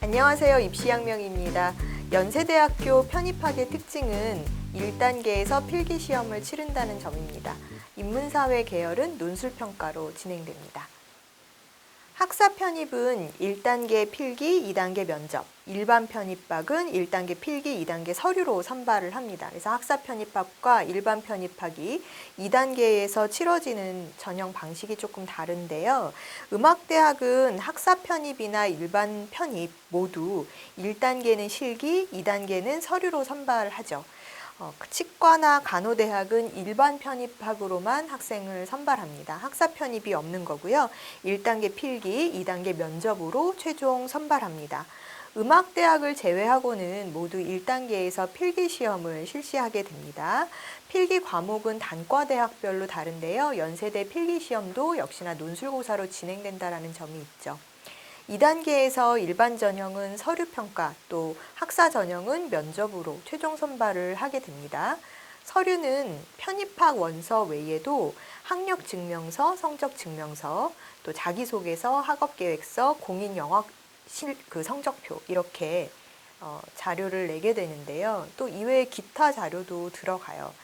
안녕하세요. 입시양명입니다. 연세대학교 편입학의 특징은 1단계에서 필기시험을 치른다는 점입니다. 인문사회 계열은 논술평가로 진행됩니다. 학사 편입은 1단계 필기, 2단계 면접, 일반 편입학은 1단계 필기, 2단계 서류로 선발을 합니다. 그래서 학사 편입학과 일반 편입학이 2단계에서 치러지는 전형 방식이 조금 다른데요. 음악대학은 학사 편입이나 일반 편입 모두 1단계는 실기, 2단계는 서류로 선발하죠. 치과나 간호대학은 일반 편입학으로만 학생을 선발합니다. 학사 편입이 없는 거고요. 1단계 필기, 2단계 면접으로 최종 선발합니다. 음악대학을 제외하고는 모두 1단계에서 필기시험을 실시하게 됩니다. 필기 과목은 단과대학별로 다른데요. 연세대 필기시험도 역시나 논술고사로 진행된다는 점이 있죠. 2단계에서 일반 전형은 서류평가, 또 학사 전형은 면접으로 최종 선발을 하게 됩니다. 서류는 편입학 원서 외에도 학력증명서, 성적증명서, 또 자기소개서, 학업계획서, 공인영어 성적표 이렇게 자료를 내게 되는데요. 또 이외에 기타 자료도 들어가요.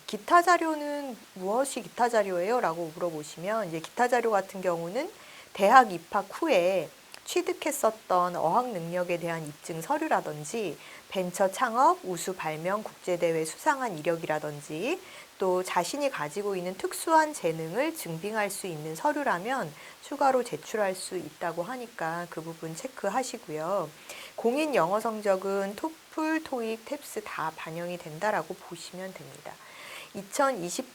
기타 자료는 무엇이 기타 자료예요? 라고 물어보시면 이제 기타 자료 같은 경우는 대학 입학 후에 취득했었던 어학 능력에 대한 입증 서류라든지 벤처 창업, 우수 발명, 국제대회 수상한 이력이라든지 또 자신이 가지고 있는 특수한 재능을 증빙할 수 있는 서류라면 추가로 제출할 수 있다고 하니까 그 부분 체크하시고요. 공인 영어 성적은 토플, 토익, 탭스 다 반영이 된다라고 보시면 됩니다. 2020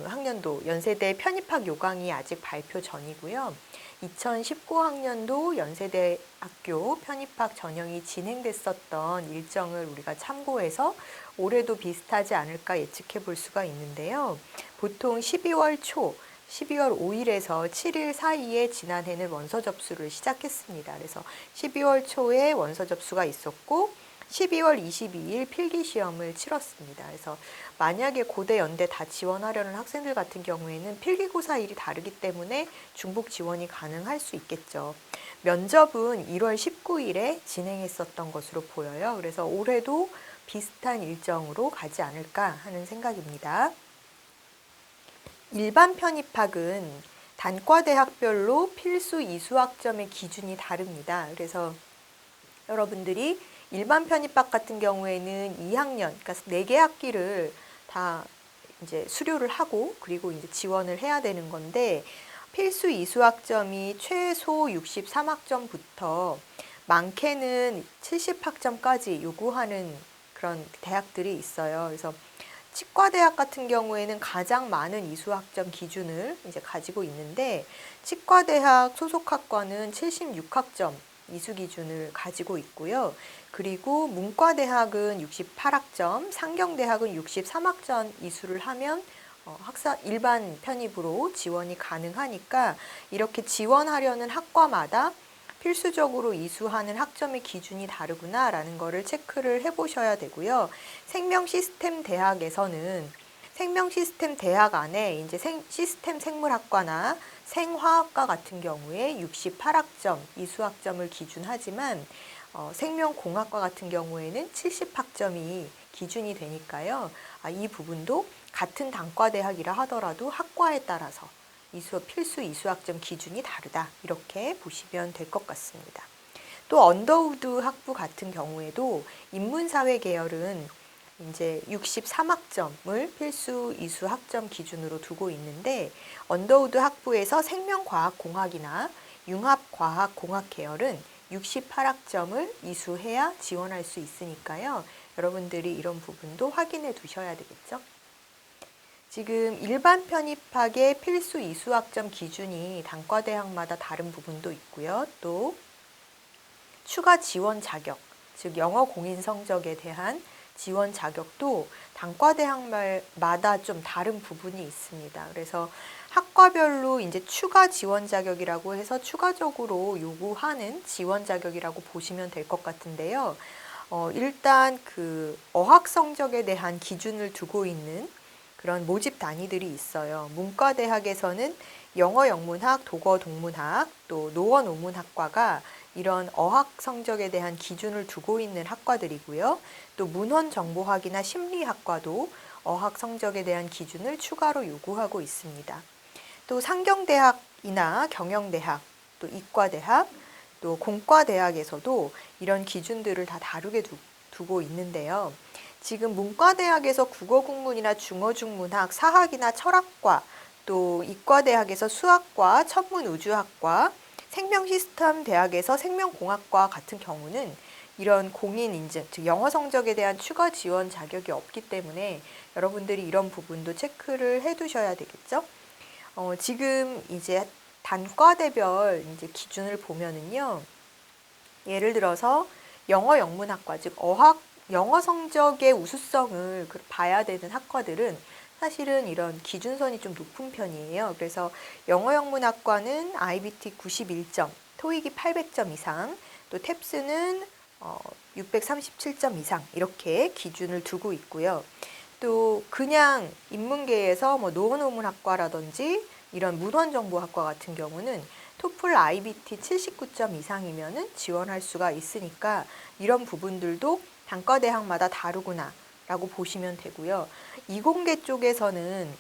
학년도 연세대 편입학 요강이 아직 발표 전이고요. 2019학년도 연세대학교 편입학 전형이 진행됐었던 일정을 우리가 참고해서 올해도 비슷하지 않을까 예측해 볼 수가 있는데요. 보통 12월 5일에서 7일 사이에 지난해는 원서 접수를 시작했습니다. 그래서 12월 초에 원서 접수가 있었고 12월 22일 필기시험을 치렀습니다. 그래서 만약에 고대, 연대 다 지원하려는 학생들 같은 경우에는 필기고사일이 다르기 때문에 중복 지원이 가능할 수 있겠죠. 면접은 1월 19일에 진행했었던 것으로 보여요. 그래서 올해도 비슷한 일정으로 가지 않을까 하는 생각입니다. 일반 편입학은 단과대학별로 필수 이수학점의 기준이 다릅니다. 그래서 여러분들이 일반 편입학 같은 경우에는 2학년, 그러니까 4개 학기를 다 이제 수료를 하고 그리고 이제 지원을 해야 되는 건데 필수 이수학점이 최소 63학점부터 많게는 70학점까지 요구하는 그런 대학들이 있어요. 그래서 치과대학 같은 경우에는 가장 많은 이수학점 기준을 이제 가지고 있는데 치과대학 소속학과는 76학점 이수 기준을 가지고 있고요. 그리고 문과대학은 68학점, 상경대학은 63학점 이수를 하면 학사 일반 편입으로 지원이 가능하니까 이렇게 지원하려는 학과마다 필수적으로 이수하는 학점의 기준이 다르구나라는 거를 체크를 해보셔야 되고요. 생명시스템 대학에서는 생명시스템 대학 안에 이제 시스템 생물학과나 생화학과 같은 경우에 68학점 이수학점을 기준하지만 생명공학과 같은 경우에는 70학점이 기준이 되니까요. 이 부분도 같은 단과대학이라 하더라도 학과에 따라서 필수 이수학점 기준이 다르다. 이렇게 보시면 될 것 같습니다. 또 언더우드 학부 같은 경우에도 인문사회 계열은 이제 63학점을 필수 이수 학점 기준으로 두고 있는데 언더우드 학부에서 생명과학공학이나 융합과학공학 계열은 68학점을 이수해야 지원할 수 있으니까요. 여러분들이 이런 부분도 확인해 두셔야 되겠죠. 지금 일반 편입학의 필수 이수학점 기준이 단과대학마다 다른 부분도 있고요. 또 추가 지원 자격, 즉 영어 공인 성적에 대한 지원 자격도 단과대학마다 좀 다른 부분이 있습니다. 그래서 학과별로 이제 추가 지원 자격이라고 해서 추가적으로 요구하는 지원 자격이라고 보시면 될 것 같은데요. 일단 그 어학 성적에 대한 기준을 두고 있는 그런 모집 단위들이 있어요. 문과대학에서는 영어 영문학, 독어 동문학, 또 노어 논문학과가 이런 어학 성적에 대한 기준을 두고 있는 학과들이고요. 또 문헌정보학이나 심리학과도 어학 성적에 대한 기준을 추가로 요구하고 있습니다. 또 상경대학이나 경영대학, 또 이과대학, 또 공과대학에서도 이런 기준들을 다 다르게 두고 있는데요. 지금 문과대학에서 국어국문이나 중어중문학, 사학이나 철학과, 또 이과대학에서 수학과, 천문우주학과, 생명시스템 대학에서 생명공학과 같은 경우는 이런 공인 인증, 즉 영어 성적에 대한 추가 지원 자격이 없기 때문에 여러분들이 이런 부분도 체크를 해 두셔야 되겠죠. 지금 이제 단과대별 이제 기준을 보면은요. 예를 들어서 영어 영문학과, 즉 영어 성적의 우수성을 봐야 되는 학과들은 사실은 이런 기준선이 좀 높은 편이에요. 그래서 영어 영문학과는 IBT 91점, 토익이 800점 이상, 또 탭스는 637점 이상 이렇게 기준을 두고 있고요. 또 그냥 인문계에서 뭐 노원어문학과라든지 이런 문헌정보학과 같은 경우는 토플 IBT 79점 이상이면은 지원할 수가 있으니까 이런 부분들도 단과대학마다 다르구나 라고 보시면 되고요. 이공계 쪽에서는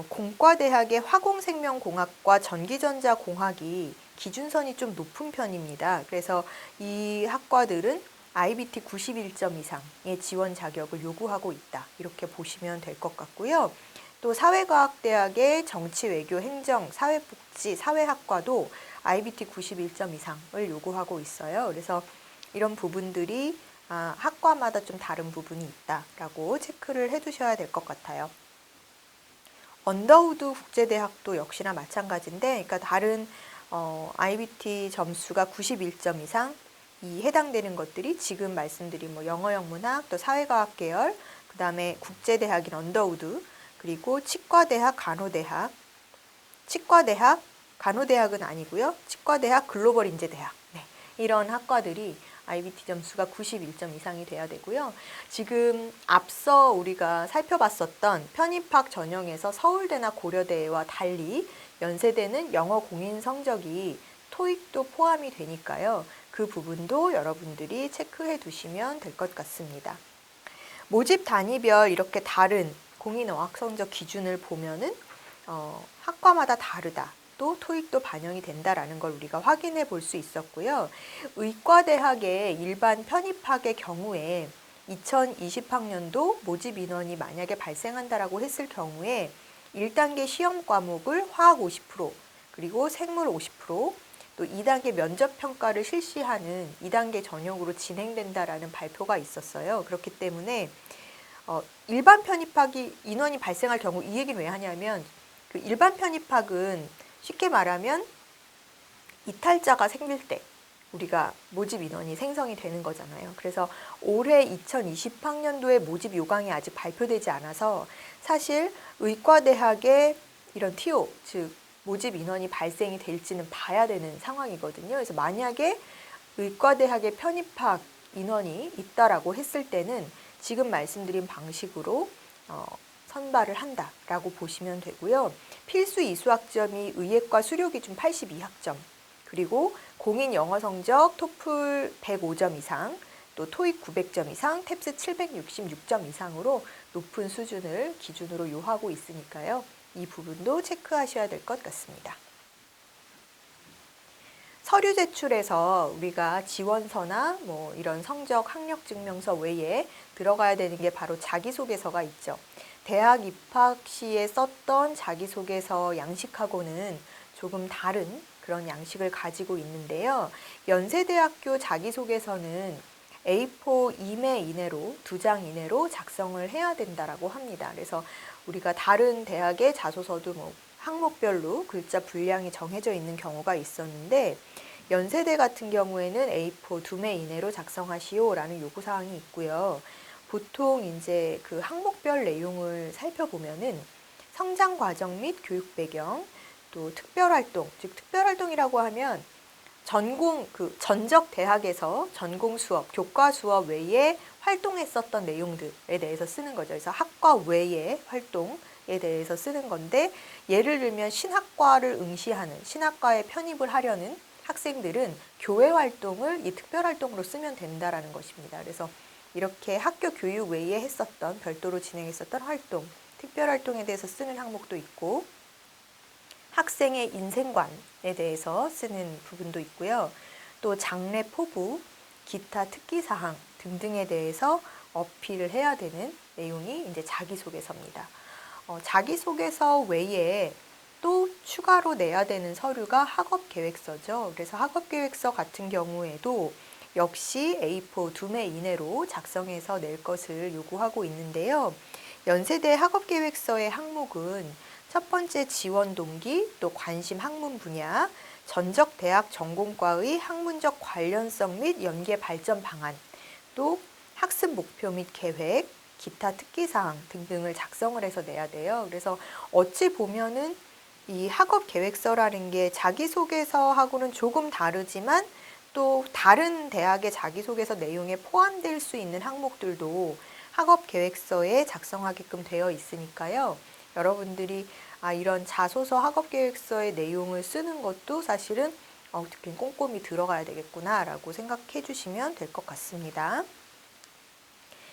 공과대학의 화공생명공학과 전기전자공학이 기준선이 좀 높은 편입니다. 그래서 이 학과들은 IBT 91점 이상의 지원 자격을 요구하고 있다. 이렇게 보시면 될 것 같고요. 또 사회과학대학의 정치, 외교, 행정, 사회복지, 사회학과도 IBT 91점 이상을 요구하고 있어요. 그래서 이런 부분들이 학과마다 좀 다른 부분이 있다라고 체크를 해두셔야 될 것 같아요. 언더우드 국제대학도 역시나 마찬가지인데, 그러니까 다른 IBT 점수가 91점 이상 이 해당되는 것들이 지금 말씀드린 뭐 영어 영문학, 또 사회과학 계열, 그 다음에 국제대학인 언더우드, 그리고 치과대학, 간호대학, 치과대학, 간호대학은 아니고요. 치과대학, 글로벌 인재대학, 네, 이런 학과들이 IBT 점수가 91점 이상이 돼야 되고요. 지금 앞서 우리가 살펴봤었던 편입학 전형에서 서울대나 고려대와 달리 연세대는 영어 공인 성적이 토익도 포함이 되니까요. 그 부분도 여러분들이 체크해 두시면 될 것 같습니다. 모집 단위별 이렇게 다른 공인 어학 성적 기준을 보면은 학과마다 다르다. 또 토익도 반영이 된다라는 걸 우리가 확인해 볼 수 있었고요. 의과대학의 일반 편입학의 경우에 2020학년도 모집 인원이 만약에 발생한다라고 했을 경우에 1단계 시험 과목을 화학 50%, 그리고 생물 50%, 또 2단계 면접 평가를 실시하는 2단계 전형으로 진행된다라는 발표가 있었어요. 그렇기 때문에 일반 편입학이 인원이 발생할 경우 이 얘기는 왜 하냐면 그 일반 편입학은 쉽게 말하면 이탈자가 생길 때 우리가 모집 인원이 생성이 되는 거잖아요. 그래서 올해 2020학년도에 모집 요강이 아직 발표되지 않아서 사실 의과대학의 이런 TO, 즉 모집 인원이 발생이 될지는 봐야 되는 상황이거든요. 그래서 만약에 의과대학의 편입학 인원이 있다라고 했을 때는 지금 말씀드린 방식으로 선발을 한다라고 보시면 되고요. 필수 이수학점이 의예과 수료기준 82학점, 그리고 공인 영어 성적 토플 105점 이상, 또 토익 900점 이상, 탭스 766점 이상으로 높은 수준을 기준으로 요하고 있으니까요. 이 부분도 체크하셔야 될 것 같습니다. 서류 제출에서 우리가 지원서나 뭐 이런 성적 학력 증명서 외에 들어가야 되는 게 바로 자기소개서가 있죠. 대학 입학 시에 썼던 자기소개서 양식하고는 조금 다른 그런 양식을 가지고 있는데요. 연세대학교 자기소개서는 A4 2매 이내로 2장 이내로 작성을 해야 된다라고 합니다. 그래서 우리가 다른 대학의 자소서도 뭐 항목별로 글자 분량이 정해져 있는 경우가 있었는데 연세대 같은 경우에는 A4 2매 이내로 작성하시오라는 요구사항이 있고요. 보통 이제 그 항목별 내용을 살펴보면은 성장 과정 및 교육 배경, 또 특별활동, 즉 특별활동이라고 하면 전적 대학에서 전공 수업, 교과 수업 외에 활동했었던 내용들에 대해서 쓰는 거죠. 그래서 학과 외의 활동에 대해서 쓰는 건데 예를 들면 신학과를 응시하는, 신학과에 편입을 하려는 학생들은 교회 활동을 이 특별 활동으로 쓰면 된다라는 것입니다. 그래서 이렇게 학교 교육 외에 했었던 별도로 진행했었던 활동, 특별 활동에 대해서 쓰는 항목도 있고 학생의 인생관에 대해서 쓰는 부분도 있고요. 또 장래 포부, 기타 특기사항 등등에 대해서 어필을 해야 되는 내용이 이제 자기소개서입니다. 자기소개서 외에 또 추가로 내야 되는 서류가 학업계획서죠. 그래서 학업계획서 같은 경우에도 역시 A4 2매 이내로 작성해서 낼 것을 요구하고 있는데요. 연세대 학업계획서의 항목은 첫 번째 지원 동기, 또 관심 학문 분야, 전적 대학 전공과의 학문적 관련성 및 연계 발전 방안, 또 학습 목표 및 계획, 기타 특기사항 등등을 작성을 해서 내야 돼요. 그래서 어찌 보면은 이 학업 계획서라는 게 자기소개서하고는 조금 다르지만 또 다른 대학의 자기소개서 내용에 포함될 수 있는 항목들도 학업 계획서에 작성하게끔 되어 있으니까요. 여러분들이 이런 자소서 학업 계획서의 내용을 쓰는 것도 사실은 어떻게 꼼꼼히 들어가야 되겠구나라고 생각해 주시면 될 것 같습니다.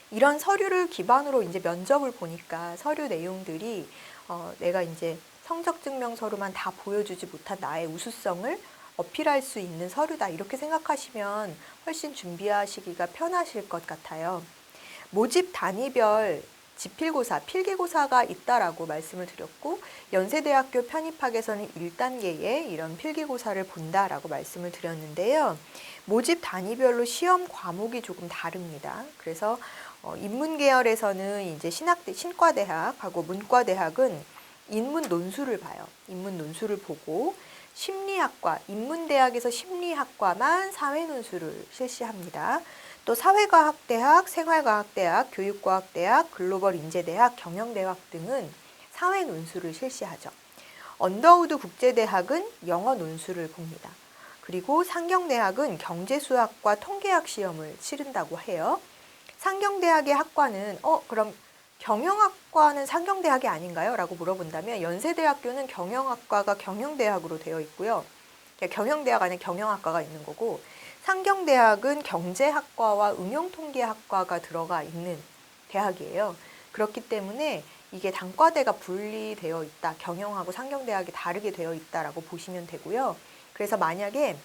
이런 서류를 기반으로 이제 면접을 보니까 서류 내용들이 내가 이제 성적 증명서로만 다 보여주지 못한 나의 우수성을 어필할 수 있는 서류다 이렇게 생각하시면 훨씬 준비하시기가 편하실 것 같아요. 모집 단위별 지필고사, 필기고사가 있다라고 말씀을 드렸고 연세대학교 편입학에서는 1단계의 이런 필기고사를 본다라고 말씀을 드렸는데요. 모집 단위별로 시험 과목이 조금 다릅니다. 그래서 인문계열에서는 이제 신과대학하고 문과대학은 인문 논술을 봐요. 인문 논술을 보고 심리학과, 인문대학에서 심리학과만 사회논술을 실시합니다. 또 사회과학대학, 생활과학대학, 교육과학대학, 글로벌인재대학, 경영대학 등은 사회논술을 실시하죠. 언더우드 국제대학은 영어 논술을 봅니다. 그리고 상경대학은 경제수학과 통계학 시험을 치른다고 해요. 상경대학의 학과는 그럼 경영학과는 상경대학이 아닌가요? 라고 물어본다면 연세대학교는 경영학과가 경영대학으로 되어 있고요. 경영대학 안에 경영학과가 있는 거고 상경대학은 경제학과와 응용통계학과가 들어가 있는 대학이에요. 그렇기 때문에 이게 단과대가 분리되어 있다. 경영하고 상경대학이 다르게 되어 있다라고 보시면 되고요. 그래서 만약에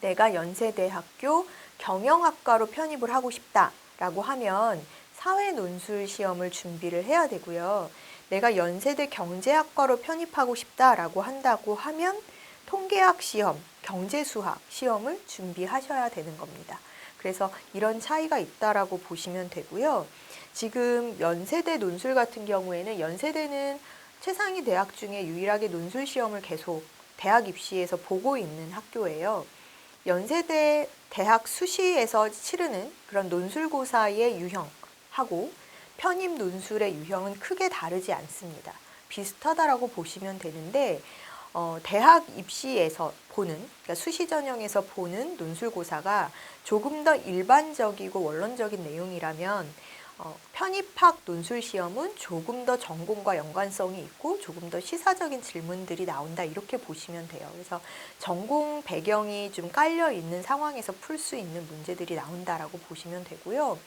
내가 연세대학교 경영학과로 편입을 하고 싶다라고 하면 사회논술 시험을 준비를 해야 되고요. 내가 연세대 경제학과로 편입하고 싶다라고 한다고 하면 통계학 시험, 경제수학 시험을 준비하셔야 되는 겁니다. 그래서 이런 차이가 있다라고 보시면 되고요. 지금 연세대 논술 같은 경우에는 연세대는 최상위 대학 중에 유일하게 논술 시험을 계속 대학 입시에서 보고 있는 학교예요. 연세대 대학 수시에서 치르는 그런 논술고사의 유형하고 편입 논술의 유형은 크게 다르지 않습니다. 비슷하다라고 보시면 되는데 대학 입시에서 보는, 그러니까 수시 전형에서 보는 논술고사가 조금 더 일반적이고 원론적인 내용이라면 편입학 논술 시험은 조금 더 전공과 연관성이 있고 조금 더 시사적인 질문들이 나온다 이렇게 보시면 돼요. 그래서 전공 배경이 좀 깔려 있는 상황에서 풀 수 있는 문제들이 나온다라고 보시면 되고요.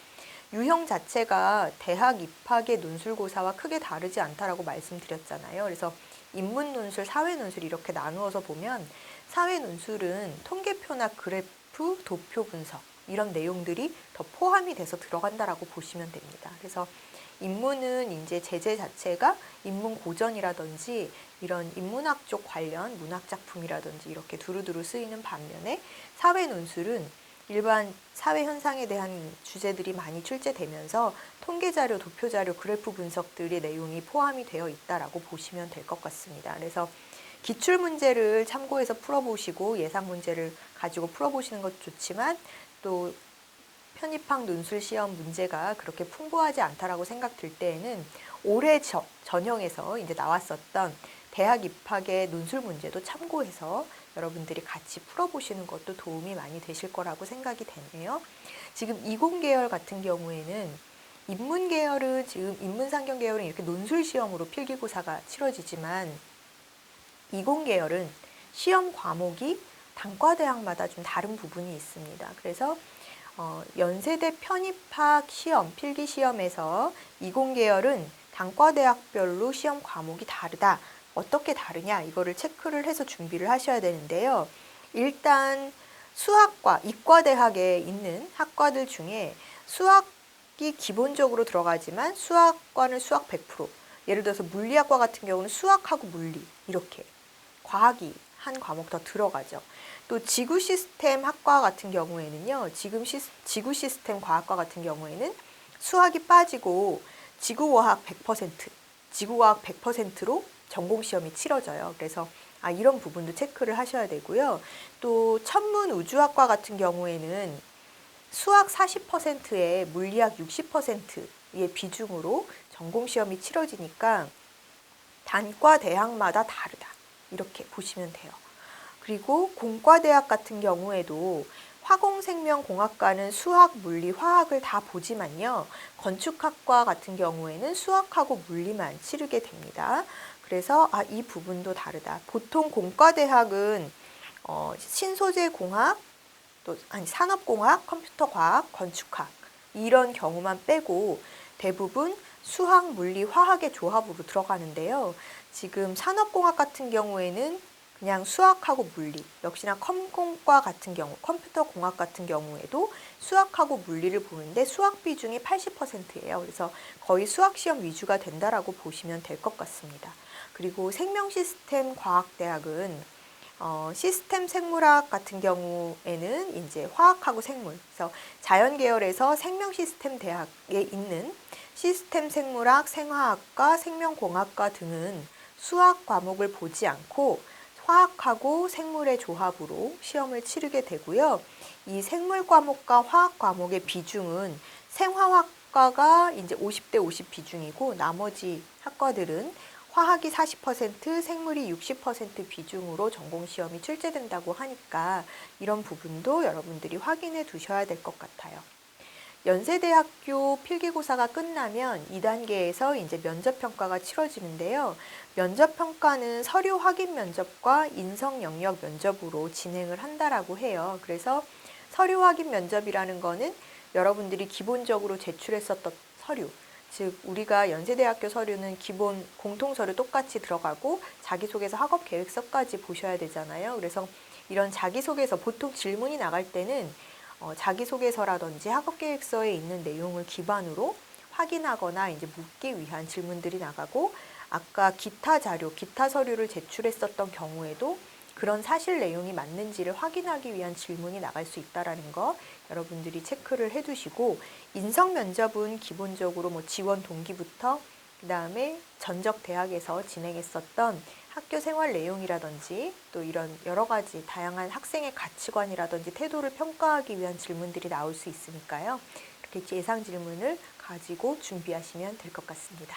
유형 자체가 대학 입학의 논술고사와 크게 다르지 않다라고 말씀드렸잖아요. 그래서 인문논술, 사회논술 이렇게 나누어서 보면 사회논술은 통계표나 그래프, 도표 분석 이런 내용들이 더 포함이 돼서 들어간다라고 보시면 됩니다. 그래서 인문은 이제 제재 자체가 인문 고전이라든지 이런 인문학 쪽 관련 문학 작품이라든지 이렇게 두루두루 쓰이는 반면에 사회논술은 일반 사회 현상에 대한 주제들이 많이 출제되면서 통계자료, 도표자료, 그래프 분석들의 내용이 포함이 되어 있다라고 보시면 될 것 같습니다. 그래서 기출문제를 참고해서 풀어보시고 예상 문제를 가지고 풀어보시는 것도 좋지만 또 편입학 논술 시험 문제가 그렇게 풍부하지 않다라고 생각될 때에는 올해 전형에서 이제 나왔었던 대학 입학의 논술 문제도 참고해서 여러분들이 같이 풀어보시는 것도 도움이 많이 되실 거라고 생각이 되네요. 지금 이공계열 같은 경우에는 인문계열은 지금 인문상경 계열은 이렇게 논술 시험으로 필기고사가 치러지지만 이공계열은 시험 과목이 단과대학마다 좀 다른 부분이 있습니다. 그래서 연세대 편입학 시험, 필기시험에서 이공계열은 단과대학별로 시험 과목이 다르다. 어떻게 다르냐? 이거를 체크를 해서 준비를 하셔야 되는데요. 일단 수학과 이과대학에 있는 학과들 중에 수학이 기본적으로 들어가지만 수학과는 수학 100%, 예를 들어서 물리학과 같은 경우는 수학하고 물리 이렇게, 과학이 한 과목 더 들어가죠. 또 지구 시스템 학과 같은 경우에는요, 지구 시스템 과학과 같은 경우에는 수학이 빠지고 지구과학 100%, 지구과학 100%로 전공시험이 치러져요. 그래서 이런 부분도 체크를 하셔야 되고요. 또 천문우주학과 같은 경우에는 수학 40%에 물리학 60%의 비중으로 전공시험이 치러지니까 단과 대학마다 다르다. 이렇게 보시면 돼요. 그리고 공과대학 같은 경우에도 화공생명공학과는 수학, 물리, 화학을 다 보지만요. 건축학과 같은 경우에는 수학하고 물리만 치르게 됩니다. 그래서 이 부분도 다르다. 보통 공과대학은 신소재공학, 산업공학, 컴퓨터과학, 건축학 이런 경우만 빼고 대부분 수학, 물리, 화학의 조합으로 들어가는데요. 지금 산업공학 같은 경우에는 그냥 수학하고 물리, 역시나 컴공과 같은 경우, 컴퓨터공학 같은 경우에도 수학하고 물리를 보는데 수학 비중이 80%예요. 그래서 거의 수학시험 위주가 된다라고 보시면 될 것 같습니다. 그리고 생명시스템과학대학은 시스템 생물학 같은 경우에는 이제 화학하고 생물, 그래서 자연계열에서 생명시스템 대학에 있는 시스템 생물학, 생화학과, 생명공학과 등은 수학 과목을 보지 않고 화학하고 생물의 조합으로 시험을 치르게 되고요. 이 생물 과목과 화학 과목의 비중은 생화학과가 이제 50대 50 비중이고 나머지 학과들은 화학이 40%, 생물이 60% 비중으로 전공시험이 출제된다고 하니까 이런 부분도 여러분들이 확인해 두셔야 될 것 같아요. 연세대학교 필기고사가 끝나면 2단계에서 이제 면접평가가 치러지는데요. 면접평가는 서류 확인 면접과 인성 영역 면접으로 진행을 한다라고 해요. 그래서 서류 확인 면접이라는 거는 여러분들이 기본적으로 제출했었던 서류, 즉 우리가 연세대학교 서류는 기본 공통서류 똑같이 들어가고 자기소개서 학업계획서까지 보셔야 되잖아요. 그래서 이런 자기소개서, 보통 질문이 나갈 때는 자기소개서라든지 학업계획서에 있는 내용을 기반으로 확인하거나 이제 묻기 위한 질문들이 나가고, 아까 기타 자료, 기타 서류를 제출했었던 경우에도 그런 사실 내용이 맞는지를 확인하기 위한 질문이 나갈 수 있다는 거 여러분들이 체크를 해두시고, 인성 면접은 기본적으로 지원 동기부터 그다음에 전적 대학에서 진행했었던 학교 생활 내용이라든지 또 이런 여러 가지 다양한 학생의 가치관이라든지 태도를 평가하기 위한 질문들이 나올 수 있으니까요. 이렇게 예상 질문을 가지고 준비하시면 될 것 같습니다.